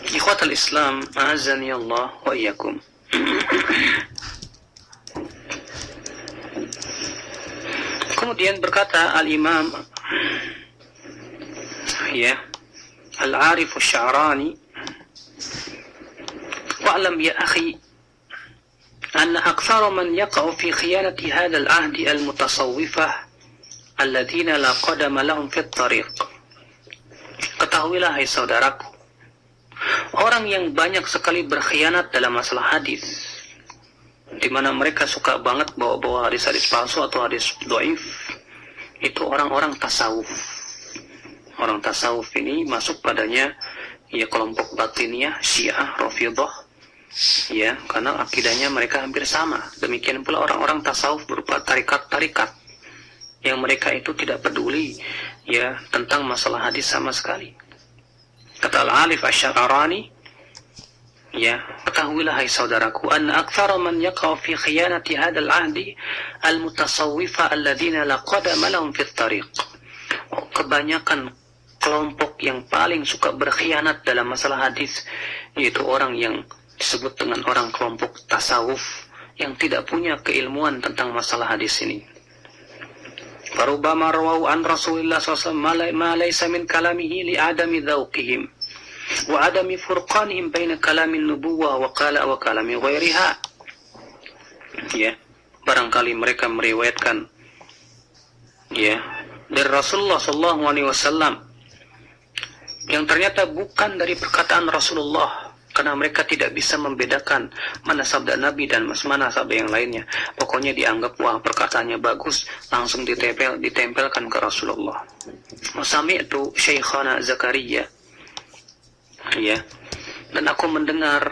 Ikhwatal Islam, a'azzani Allah wa iyyakum. Kemudian berkata Al-Imam Al-Arif Asy-Sya'rani, wa'lam ya akhi anna aktsara man yaqa'u fi khiyanati hadzal ahdi al-mutasawwifah alladziina la qadama lahum fit thariq. Ketahuilah hai saudaraku, orang yang banyak sekali berkhianat dalam masalah hadis, di mana mereka suka banget bawa-bawa hadis-hadis palsu atau hadis dhaif, itu orang-orang tasawuf. Orang tasawuf ini masuk padanya kelompok batiniyah, Syiah, Rafidhah, karena akidahnya mereka hampir sama. Demikian pula orang-orang tasawuf berupa tarikat-tarikat yang mereka itu tidak peduli tentang masalah hadis sama sekali. Kata Al-Alif Asy-Sya'rani, ketahuilah hai saudaraku, anna aktsara man yaqa'u fi khiyanati hadzal ahdi al-mutasawwifa alladziina la qadama lahum fit thariq. Kebanyakan kelompok yang paling suka berkhianat dalam masalah hadis yaitu orang yang disebut dengan orang kelompok tasawuf yang tidak punya keilmuan tentang masalah hadis ini. Farubama rawau an Rasulillah SAW ma laysa min kalamihi li adami dzauqihim wa adami furqanihim baina kalamin nubuwah wa kalami ghairiha. Barangkali mereka meriwayatkan dari Rasulullah SAW yang ternyata bukan dari perkataan Rasulullah, karena mereka tidak bisa membedakan mana sabda Nabi dan mana sabda yang lainnya. Pokoknya dianggap perkataannya bagus, langsung ditempelkan ke Rasulullah. Sami'tu Syekhana Zakaria, dan aku mendengar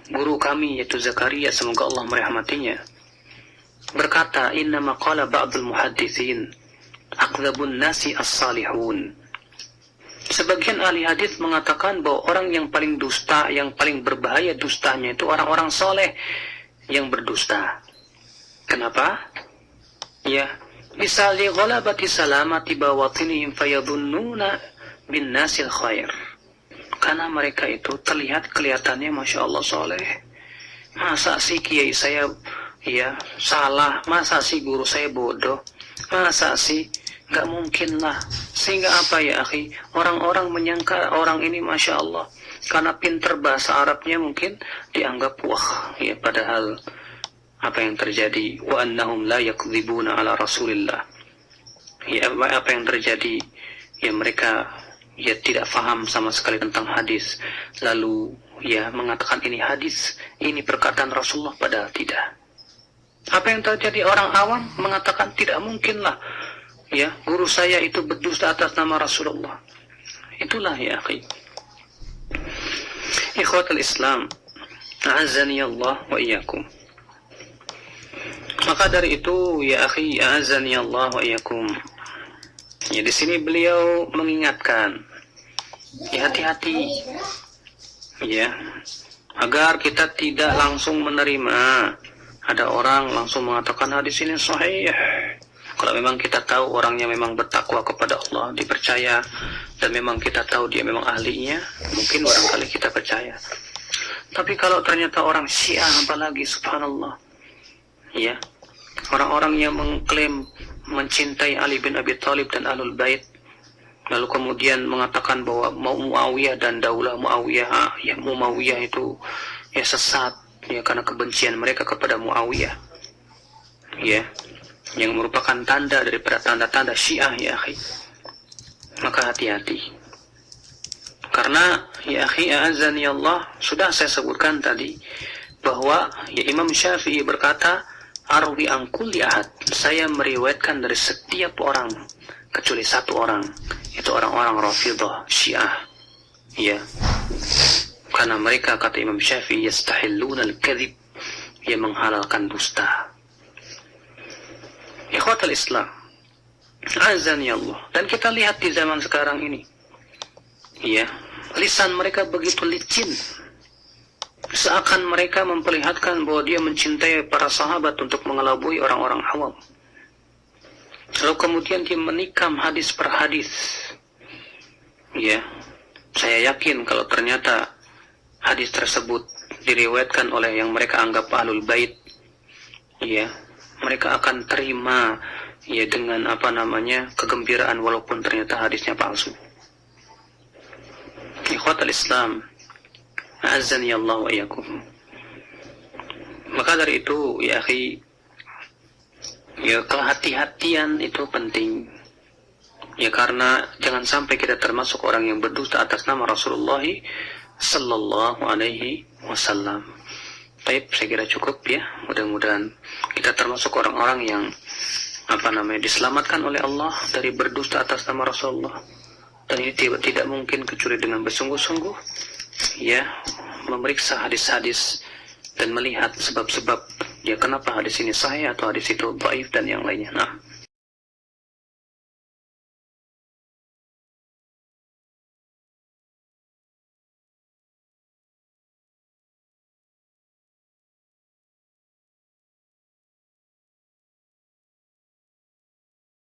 guru kami yaitu Zakaria, semoga Allah merahmatinya, berkata, inna maqala ba'dul muhaddithin aqdzabun nasi as-salihun. Sebagian ahli hadis mengatakan bahwa orang yang paling dusta, yang paling berbahaya dustanya itu orang-orang soleh yang berdusta. Kenapa? Misal li ghalabati salamati bawatinihim fayadhunnuna bin nasil khair. Karena mereka itu terlihat kelihatannya masya Allah soleh. Masa sih kiai saya salah? Masa sih guru saya bodoh? Masa sih? Gak mungkin lah. Sehingga apa ya akhi, orang-orang menyangka orang ini masya Allah karena pinter bahasa Arabnya mungkin dianggap wah, padahal apa yang terjadi, wa annahum la yakdzibuna ala Rasulillah. Apa yang terjadi, mereka tidak faham sama sekali tentang hadis, lalu mengatakan ini hadis, ini perkataan Rasulullah, padahal tidak. Apa yang terjadi, orang awam mengatakan tidak mungkin lah guru saya itu berdusta atas nama Rasulullah. Itulah ya akhi. Ikhwatul Islam, a'azzani Allah wa iyyakum. Maka dari itu ya akhi, a'azzani Allah wa iyyakum, di sini beliau mengingatkan hati-hati agar kita tidak langsung menerima. Ada orang langsung mengatakan hadis ini sahih. Kalau memang kita tahu orangnya memang bertakwa kepada Allah, dipercaya, dan memang kita tahu dia memang ahlinya, mungkin barangkali kita percaya. Tapi kalau ternyata orang Syiah apalagi, subhanallah, orang-orang yang mengklaim mencintai Ali bin Abi Thalib dan Ahlul Bait, lalu kemudian mengatakan bahwa Muawiyah dan Daulah Muawiyah itu sesat, karena kebencian mereka kepada Muawiyah, yang merupakan tanda daripada tanda-tanda Syiah ya akhi. Maka hati-hati, karena ya akhi, a'azzani Allah, sudah saya sebutkan tadi bahwa Imam Syafi'i berkata, arwi an kulli ahad, saya meriwayatkan dari setiap orang kecuali satu orang, itu orang-orang Rafidhah Syiah, karena mereka, kata Imam Syafi'i, yastahilluna al-kadhib, menghalalkan dusta. Ikhwatul Islam, azani Allah. Dan kita lihat di zaman sekarang ini, lisan mereka begitu licin, seakan mereka memperlihatkan bahwa dia mencintai para sahabat untuk mengelabui orang-orang awam. Lalu kemudian dia menikam hadis per hadis. Saya yakin kalau ternyata hadis tersebut diriwayatkan oleh yang mereka anggap ahlul bait, ya, mereka akan terima ya dengan kegembiraan walaupun ternyata hadisnya palsu. Ikhwatal Islam, a'azzani Allah wa iyyakum. Maka dari itu ya akhi, ya kehati-hatian itu penting. Ya karena jangan sampai kita termasuk orang yang berdusta atas nama Rasulullah sallallahu alaihi wasallam. Baik, saya kira cukup ya. Mudah-mudahan kita termasuk orang-orang yang diselamatkan oleh Allah dari berdusta atas nama Rasulullah. Dan ini tidak mungkin kecuali dengan bersungguh-sungguh ya memeriksa hadis-hadis dan melihat sebab-sebab ya kenapa hadis ini sahih atau hadis itu dhaif dan yang lainnya. Nah,